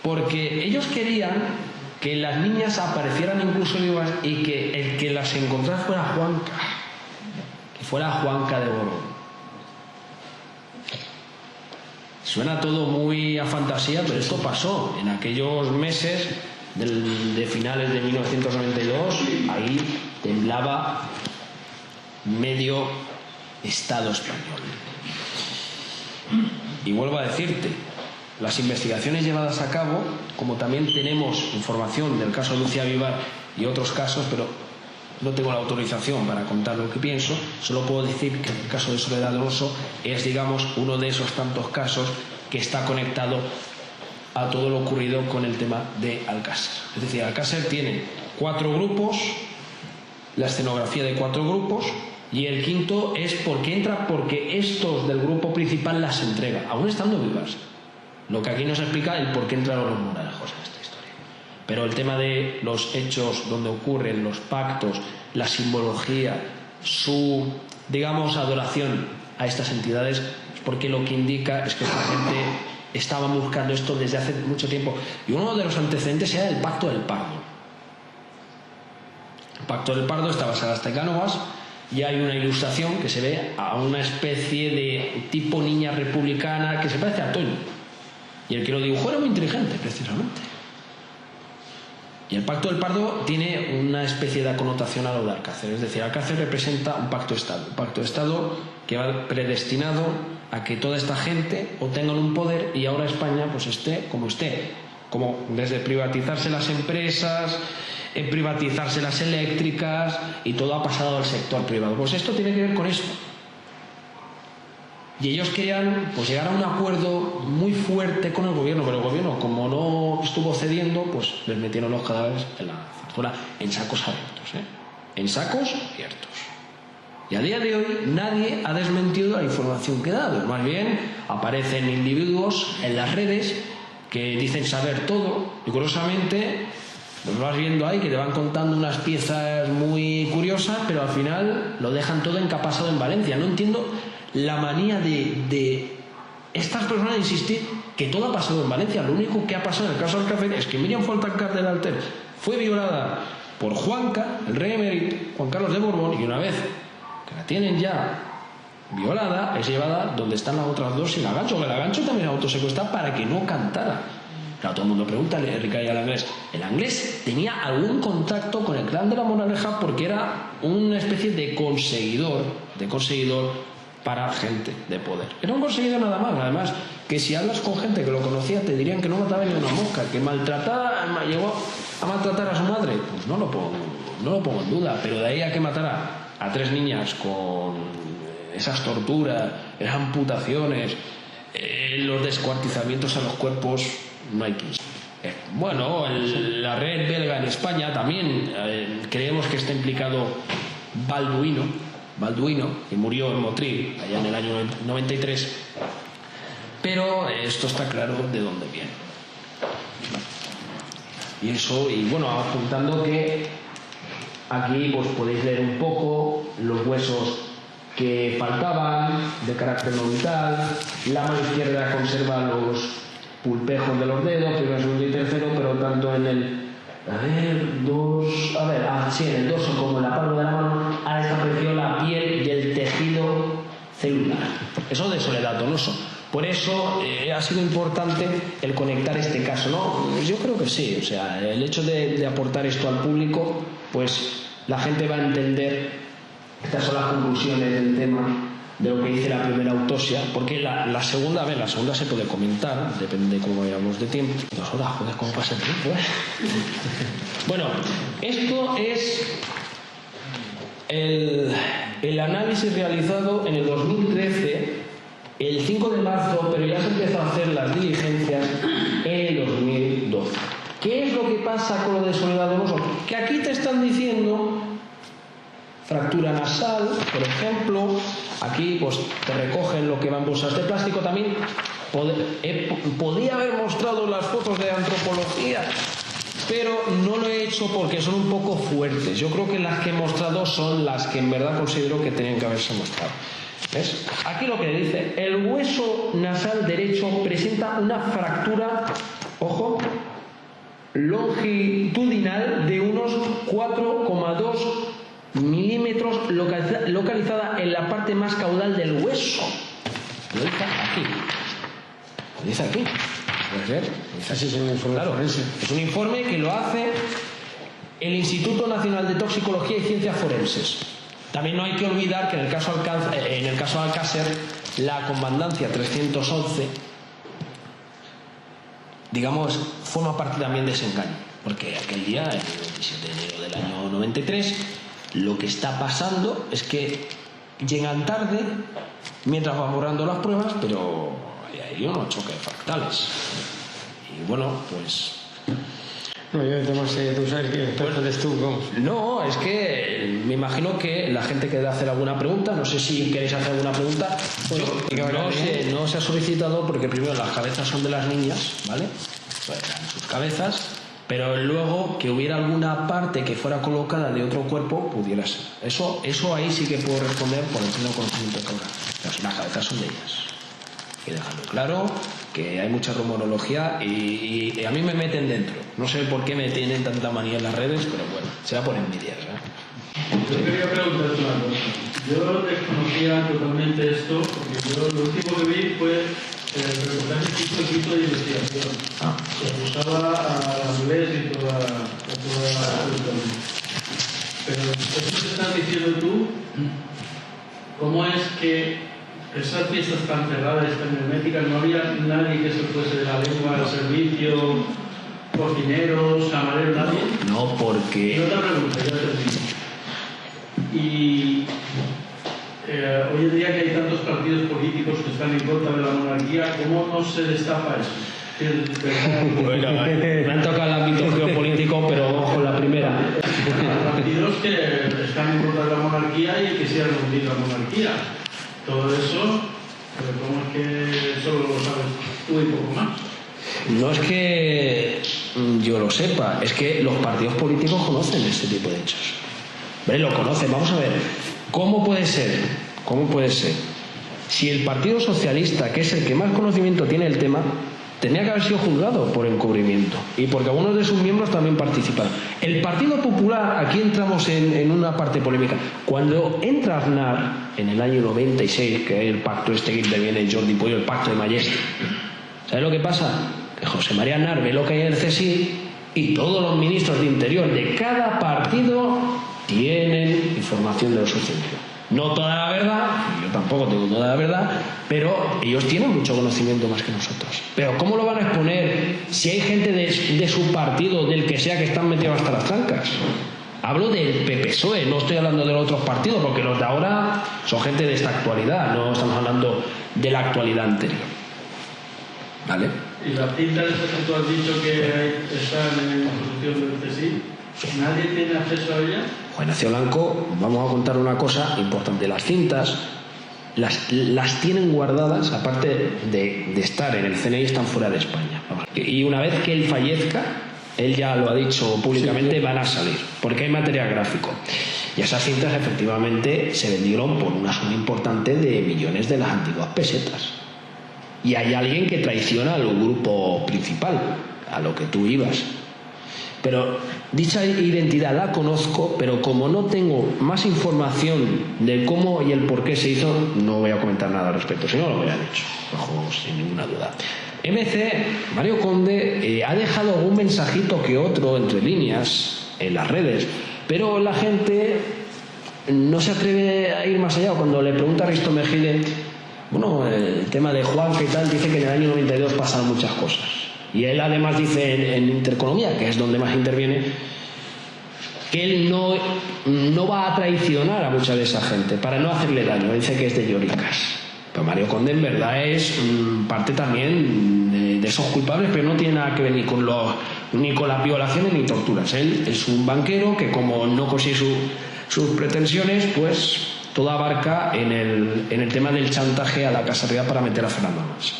[SPEAKER 2] Porque ellos querían que las niñas aparecieran incluso vivas y que el que las encontrara fuera Juanca, que fuera Juanca de Borbón. Suena todo muy a fantasía, pero esto pasó en aquellos meses de finales de 1992. Ahí temblaba medio Estado español. Y vuelvo a decirte, las investigaciones llevadas a cabo, como también tenemos información del caso de Lucía Vivar y otros casos, pero no tengo la autorización para contar lo que pienso, solo puedo decir que el caso de Soledad Alonso es, digamos, uno de esos tantos casos que está conectado a todo lo ocurrido con el tema de Alcácer. Es decir, Alcácer tiene 4 grupos, la escenografía de 4 grupos, y el quinto es porque entra porque estos del grupo principal las entrega, aún estando vivas. Lo que aquí nos explica el por qué entraron los Moralejos en esta historia. Pero el tema de los hechos donde ocurren, los pactos, la simbología, su, digamos, adoración a estas entidades, es porque lo que indica es que esta gente estaba buscando esto desde hace mucho tiempo. Y uno de los antecedentes era el Pacto del Pardo. El Pacto del Pardo está basado hasta en Cánovas y hay una ilustración que se ve a una especie de tipo niña republicana que se parece a Toño. Y el que lo dibujó era muy inteligente, precisamente. Y el Pacto del Pardo tiene una especie de connotación a lo de Alcácer. Es decir, Alcácer representa un pacto de Estado. Un pacto de Estado que va predestinado a que toda esta gente obtengan un poder y ahora España pues esté como esté. Como desde privatizarse las empresas, privatizarse las eléctricas y todo ha pasado al sector privado. Pues esto tiene que ver con esto. Y ellos querían pues llegar a un acuerdo muy fuerte con el gobierno, pero el gobierno, como no estuvo cediendo, pues les metieron los cadáveres en la zarzuela en sacos abiertos, en sacos abiertos. Y a día de hoy nadie ha desmentido la información que he dado. Más bien aparecen individuos en las redes que dicen saber todo y curiosamente los vas viendo ahí que te van contando unas piezas muy curiosas, pero al final lo dejan todo encapasado en Valencia. No entiendo la manía de estas personas de insistir que todo ha pasado en Valencia. Lo único que ha pasado en el caso de Alcácer es que Miriam Faltacar del Alter fue violada por Juanca, el rey emérito, Juan Carlos de Borbón, y una vez que la tienen ya violada, es llevada donde están las otras dos y la Gancho, que la Gancho también la autosecuestra para que no cantara. Claro, todo el mundo pregunta, Ricardo al Anglés. El Anglés tenía algún contacto con el clan de la Moraleja porque era una especie de conseguidor para gente de poder. Era un conseguidor nada más, además, que si hablas con gente que lo conocía te dirían que no mataba ni una mosca, que llegó a maltratar a su madre. Pues no lo pongo en duda, pero de ahí a que matara a 3 niñas con esas torturas, esas amputaciones, los descuartizamientos a los cuerpos, no hay quien. Bueno, la red belga en España también creemos que está implicado Balduino, que murió en Motril allá en el año 93, pero esto está claro de dónde viene. Y eso, y bueno, apuntando que aquí pues podéis leer un poco los huesos que faltaban de carácter no vital. La mano izquierda conserva los pulpejos de los dedos, primero, segundo y tercero, pero tanto en el en el dorso como en la palma de la mano ha desaparecido la piel del tejido celular. Eso de Soledad Donoso. Por eso ha sido importante el conectar este caso, ¿no? Yo creo que sí, o sea, el hecho de aportar esto al público, pues la gente va a entender. Estas son las conclusiones del tema de lo que dice la primera autopsia, porque la segunda se puede comentar, depende de cómo vayamos de tiempo. 2 horas, joder, cómo pasa el tiempo, Bueno, esto es el análisis realizado en el 2013, el 5 de marzo, pero ya se empezó a hacer las diligencias en el 2012. ¿Qué es lo que pasa con lo de Soledad Donoso? Que aquí te están diciendo fractura nasal, por ejemplo. Aquí pues te recogen lo que va en bolsas de plástico. También podía haber mostrado las fotos de antropología pero no lo he hecho porque son un poco fuertes. Yo creo que las que he mostrado son las que en verdad considero que tenían que haberse mostrado. ¿Ves? Aquí lo que dice, el hueso nasal derecho presenta una fractura, ojo, longitudinal de unos 4,2 milímetros localizada en la parte más caudal del hueso. Lo dice aquí. Lo dice aquí. ¿Puedes ver?
[SPEAKER 3] Así es un informe forense.
[SPEAKER 2] Es un informe que lo hace el Instituto Nacional de Toxicología y Ciencias Forenses. También no hay que olvidar que en el caso Alcácer, la comandancia 311, digamos, forma parte también de ese engaño. Porque aquel día, el 27 de enero del año 93, lo que está pasando es que llegan tarde mientras van borrando las pruebas, pero hay unos choques fractales. Y bueno, pues...
[SPEAKER 3] No, yo el tema tú sabes que experto eres tú, ¿cómo?
[SPEAKER 2] No, es que me imagino que la gente quiere hacer alguna pregunta. No sé si queréis hacer alguna pregunta. Bueno, no se ha solicitado porque primero las cabezas son de las niñas, ¿vale? Pues eran sus cabezas, pero luego que hubiera alguna parte que fuera colocada de otro cuerpo, pudiera ser. Eso ahí sí que puedo responder por el pleno conocimiento que habrá. Pero si las cabezas son de ellas. Hay que dejarlo claro, que hay mucha rumorología y a mí me meten dentro. No sé por qué me tienen tanta manía en las redes, pero bueno, será por envidia, ¿verdad?
[SPEAKER 4] Yo quería preguntarte una cosa. Yo desconocía totalmente esto, porque yo lo último que vi fue el reportaje que hizo el equipo de investigación, que acusaba a Andrés y toda la... Pero eso que estás diciendo tú, ¿cómo es que esas fiestas tan cerradas, tan herméticas, no había nadie que se fuese de la lengua al servicio, cocineros, camareros, nadie?
[SPEAKER 2] No, porque...
[SPEAKER 4] Y otra pregunta, ya termino. Y hoy en día que hay tantos partidos políticos que están en contra de la monarquía, ¿cómo no se destapa eso?
[SPEAKER 2] Bueno, me han tocado el ámbito geopolítico, pero ojo la primera.
[SPEAKER 4] Partidos que están en contra de la monarquía y que quisieran hundir la monarquía. Todo eso, ¿cómo es que solo lo sabes tú y poco más?
[SPEAKER 2] No es que yo lo sepa, es que los partidos políticos conocen este tipo de hechos. ¿Vale? Lo conocen. Vamos a ver, ¿cómo puede ser? ¿Cómo puede ser? Si el Partido Socialista, que es el que más conocimiento tiene del tema, tenía que haber sido juzgado por encubrimiento y porque algunos de sus miembros también participaron. El Partido Popular, aquí entramos en una parte polémica. Cuando entra Aznar en el año 96, que es el pacto este que interviene Jordi Puyol, el pacto de Mayeste, ¿sabes lo que pasa? Que José María Aznar ve lo que hay en el CSIC y todos los ministros de Interior de cada partido tienen información de lo sucedido. No toda la verdad, yo tampoco tengo toda la verdad, pero ellos tienen mucho conocimiento más que nosotros. Pero ¿cómo lo van a exponer si hay gente de su partido, del que sea, que están metidos hasta las trancas? Hablo del PPSOE, no estoy hablando de los otros partidos, porque los de ahora son gente de esta actualidad, no estamos hablando de la actualidad anterior. ¿Vale?
[SPEAKER 4] ¿Y las cintas esas que tú has dicho que están en la construcción del CSIC? ¿Nadie tiene acceso a ellas?
[SPEAKER 2] Juan Ignacio Blanco, vamos a contar una cosa importante. Las cintas las tienen guardadas, aparte de estar en el CNI, están fuera de España. Y una vez que él fallezca, él ya lo ha dicho públicamente, van a salir, porque hay material gráfico. Y esas cintas efectivamente se vendieron por una suma importante de millones de las antiguas pesetas. Y hay alguien que traiciona al grupo principal, a lo que tú ibas. Pero dicha identidad la conozco, pero como no tengo más información de cómo y el por qué se hizo, no voy a comentar nada al respecto, si no lo hubieran hecho, bajo sin ninguna duda. MC, Mario Conde, ha dejado algún mensajito que otro entre líneas en las redes, pero la gente no se atreve a ir más allá. Cuando le pregunta a Risto Mejide, bueno, el tema de Juan, ¿qué tal? Dice que en el año 92 pasaron muchas cosas. Y él además dice en Intereconomía, que es donde más interviene, que él no va a traicionar a mucha de esa gente para no hacerle daño. Dice que es de lloricas. Pero Mario Conde en verdad es parte también de esos culpables, pero no tiene nada que ver ni con las violaciones ni torturas. Él es un banquero que, como no consigue sus pretensiones, pues todo abarca en el tema del chantaje a la Casa Real para meter a Fernando Mas.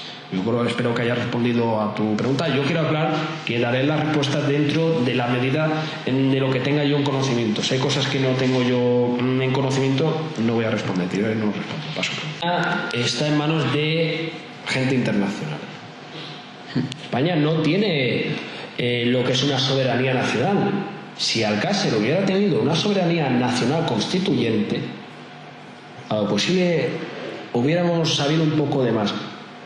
[SPEAKER 2] Espero que haya respondido a tu pregunta. Yo quiero aclarar que daré la respuesta dentro de la medida de lo que tenga yo en conocimiento. Si hay cosas que no tengo yo en conocimiento, no voy a responder. No respondo. Paso. Está en manos de gente internacional. España no tiene lo que es una soberanía nacional. Si Alcácer hubiera tenido una soberanía nacional constituyente, a lo posible hubiéramos sabido un poco de más.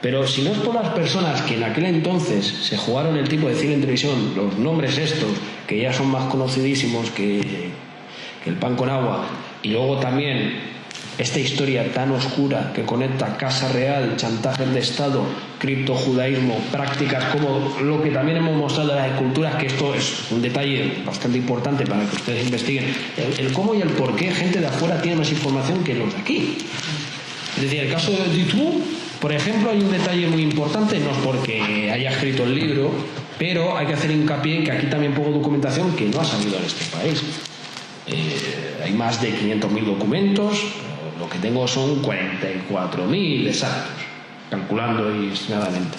[SPEAKER 2] Pero si no es por las personas que en aquel entonces se jugaron el tipo de cine en televisión, los nombres estos, que ya son más conocidísimos que el pan con agua, y luego también esta historia tan oscura que conecta Casa Real, chantajes de Estado, criptojudaísmo, prácticas como lo que también hemos mostrado de las esculturas, que esto es un detalle bastante importante para que ustedes investiguen, el cómo y el por qué gente de afuera tiene más información que los de aquí. Es decir, el caso de Dutroux, por ejemplo, hay un detalle muy importante, no es porque haya escrito el libro, pero hay que hacer hincapié en que aquí también pongo documentación que no ha salido en este país. Hay más de 500.000 documentos, lo que tengo son 44.000 exactos, calculando y estimadamente.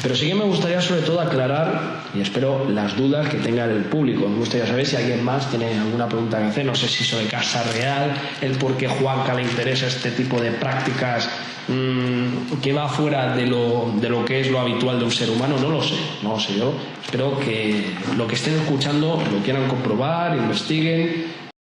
[SPEAKER 2] Pero sí que me gustaría sobre todo aclarar, y espero las dudas que tenga el público. Me gustaría saber si alguien más tiene alguna pregunta que hacer, no sé si sobre Casa Real, el por qué Juanca le interesa este tipo de prácticas que va fuera de lo que es lo habitual de un ser humano, no lo sé yo. Espero que lo que estén escuchando lo quieran comprobar, investiguen